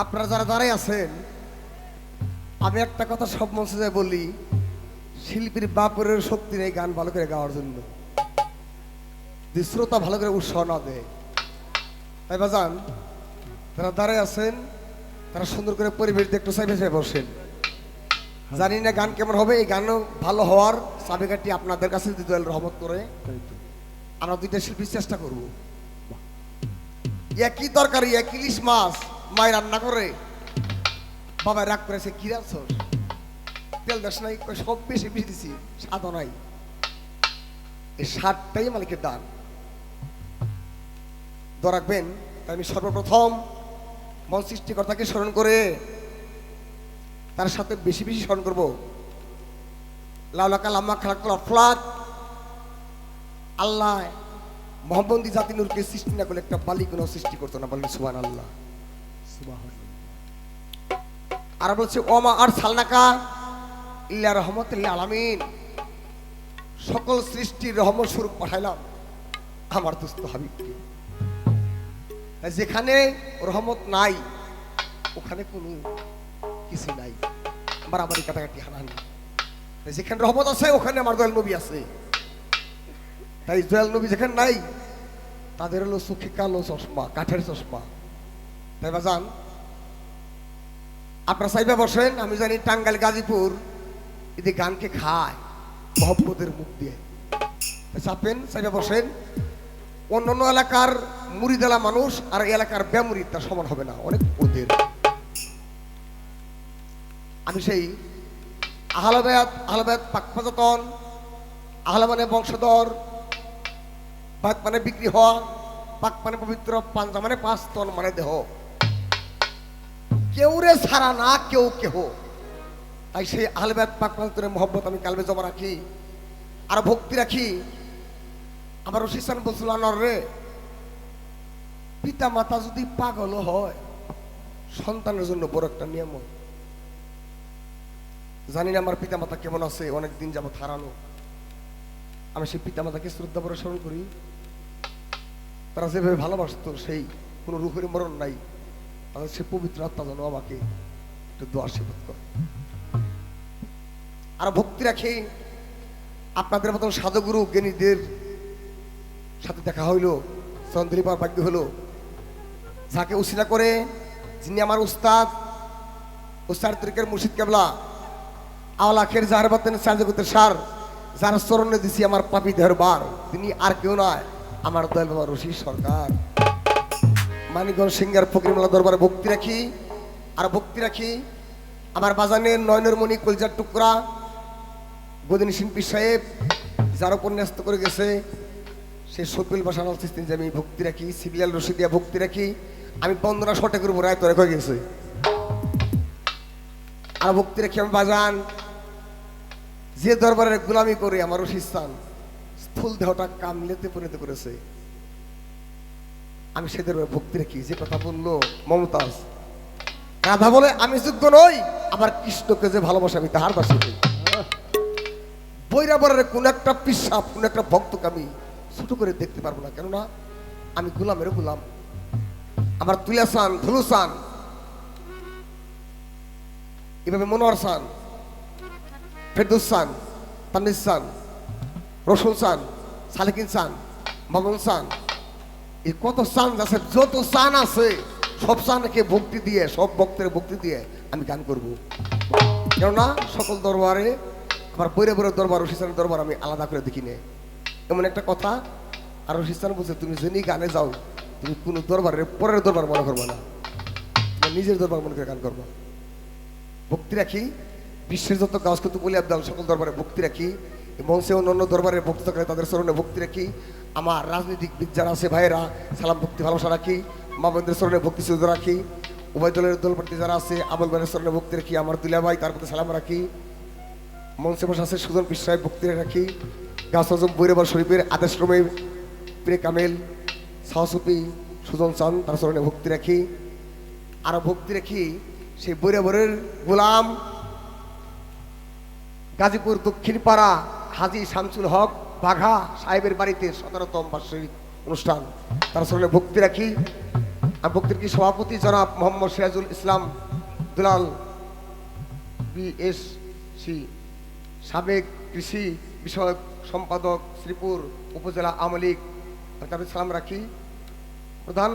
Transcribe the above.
আপনারা যারা দাঁড়াই আছেন, আমি একটা কথা সব মঞ্চে যায় বলি, শিল্পীর বাপের শক্তি নেই গান ভালো করে গাওয়ার জন্য, যে শ্রোতা ভালো করে উৎসাহ না দেয়। তাই বাজান যারা দাঁড়াই আছেন তারা সুন্দর করে পরিবেশ দিয়ে একটু সাইডে সাইডে বসেন। জানি না গান কেমন হবে, এই গানও ভালো হওয়ার চাবিকাঠি আপনাদের কাছে দিতে রহমত করে আমরা দুইটা শিল্পীর চেষ্টা করব। একই তরকারি এক ইলিশ মাছ মায় রান্না করে বাবা রাগ করেছে, কি রাখছস তেল দাস নাই, সব বেশি বেশি দিছি, স্বাদও নাই। এই স্বাদটাই মালিকের দান, রাখবেন। তাই আমি সর্বপ্রথম মন সৃষ্টিকর্তাকে স্মরণ করে তার সাথে বেশি বেশি স্মরণ করবো। লাউলাকা লাম্মা খালাকুল আফলাক, আল্লাহ মোহাম্মদী জাতি নূরকে সৃষ্টি না করলে একটা বালি কোনো সৃষ্টি করতো না, বলেন সুবহানাল্লাহ। আর বলছে ওমা আর সালনাকা ইল্লা রহমতুল লিল আলামিন, সকল সৃষ্টির রহমত স্বরূপ পাঠাইলাম আমার দোস্ত হাবিবকে। যেখানে রহমত নাই ওখানে কোনো কিছু নাই, আমার আমারই কাটাকাটি হানাহানি। যেখানে রহমত আছে ওখানে আমার দয়াল নবী আছে। তাই দয়াল নবী যেখানে নাই তাদের হলো চোখে কালো চশমা, কাঠের চশমা। তাই বাজান আপনারা সাইবা বসেন। আমি জানি টাঙ্গাইল গাজীপুর এদের গানকে খায় মহব্বতের মুখ দিয়ে। চাপেন, সাইবা বসেন। অন্যান্য এলাকার মুড়িদালা মানুষ আর এলাকার বেমুরিদ তার সমান হবে না, অনেক ওদের। আমি সেই আহলাবায়াত পাকপাজাতন, আহলা মানে বংশধর, বাত মানে বিক্রি হওয়া, পাক মানে পবিত্র, পাঞ্জা মানে 5 তন মানে দেহ, কেউ রে ছাড়া না কেউ কেহ। তাই সেই আহলাবায়াত পাকপাজাতনের মহব্বত আমি কালবে জমা রাখি আর ভক্তি রাখি। আমার রশিসান বলছিল রে, পিতা মাতা যদি পাগল হয় সন্তানের জন্য বড় একটা নিয়ামত। জানি না আমার পিতা মাতা কেমন আছে, অনেকদিন যাবত হারানো। আমি সেই পিতা মাতাকে শ্রদ্ধা করে স্মরণ করি। তারা যেভাবে ভালোবাসতো, সেই কোনো রূপের মরণ নাই, তাদের সে পবিত্র আত্মা যেন আমাকে একটু দোয়া আশীর্বাদ করে। আর ভক্তি রাখি আপনাদের মতন সাধুগুরু জ্ঞানীদের সাথে দেখা হইল, চন্দ্রিপার ভাগ্য হলো, যাকে উসিলা করে, যিনি আমার উস্তাদ তরিকের মুর্শিদ কেবলা আওলাখের জাহার বাতেন সাজগতের সার, যার চরণে দিছি আমার পাপি দেহের বার, তিনি আর কেউ নয় আমার দয়াল বাবা রশি সরকার। মানিকগঞ্জ সিঙ্গার ফকিরমালা দরবারে ভক্তি রাখি আর ভক্তি রাখি আমার বাজানের নয়নের মণি কলজার টুকরা গদিনী শিল্পী সাহেব, যার উপর ন্যস্ত করে গেছে সে সফিল বাসান যে আমি ভক্তি রাখি, সিবিলাল রশিদিয়া ভক্তি রাখি। আমি বন্দনা শটে করবো, রায় তোরে হয়ে গেছে। আর ভক্তি রাখি আমি বাজান যে দরবারের গোলামি করে আমার রশিস্তান স্থূল দেহটা কামলেতে পরিণত করেছে, আমি সে দরবারে ভক্তি রাখি। যে কথা বললো মমতাজ, রাধা বলে আমি যোগ্য নই, আবার কৃষ্ণকে যে ভালোবাসে আমি তাহার বাসী। বৈরাবরের কোন একটা পিসাব, কোন একটা ভক্তকে আমি ছোট করে দেখতে পারবো না, কেননা আমি গোলামেরও গোলাম। আমার তুলাসান, ধুলুসান, এভাবে মনোয়ার সান, ফেরদৌসান, তানিসান, রসুল সান, সালেকিন সান, মামুন সান, এই কত সান আছে, যত সান আছে সব সানকে ভক্তি দিয়ে, সব ভক্তের ভক্তি দিয়ে আমি গান করব। কেননা সকল দরবারে আমার বৈরাবরের দরবার, রশিস্তানের দরবার আমি আলাদা করে দেখি নে। এমন একটা কথা। আর রশিস্তান বলছে তুমি যেনি গানে যাও তুমি কোনো দরবারের পরের দরবার মনে করবো না, তোমার নিজের দরবার মনে করে গান করবো। ভক্তি রাখি বিশ্বের যত গাছ কিন্তু বলি আবদাল সকল দরবারে ভক্তি রাখি। মঞ্চে অন্য দরবারে ভক্তি থাকলে তাদের স্মরণে ভক্তি রাখি। আমার রাজনীতিক যারা আছে ভাইয়েরা সালাম ভক্তি ভালোবাসা রাখি। মা বোনদের স্মরণে ভক্তি শ্রদ্ধা রাখি। উভয় দলের দলপ্রার্থী যারা আছে আবুল ভাইয়ের স্মরণে ভক্তি রাখি। আমার দুলা ভাই তার প্রতি সালাম রাখি। মঞ্চে বসে আছে সুজন বিশ্বায় ভক্তি রাখি। গাছ হজম বৈরাবর শরীফের আদেশক্রমে প্রে কামেল সাহসপি সুজন চান তার স্মরণে ভক্তি রাখি। আরো ভক্তি রাখি সেই বৈরাবরের গোলাম গাজীপুর দক্ষিণ পাড়া হাজী শামসুল হক বাঘা সাহেবের বাড়িতে 17তম বার্ষিক অনুষ্ঠান, তার স্মরণে ভক্তি রাখি। আমি বক্তৃতার কি সভাপতি জনাব মোহাম্মদ সিরাজুল ইসলাম দুলাল বিএসসি, সাবেক কৃষি বিষয়ক সম্পাদক, শ্রীপুর উপজেলা আওয়ামী লীগ, তাদের সালাম রাখি। প্রধান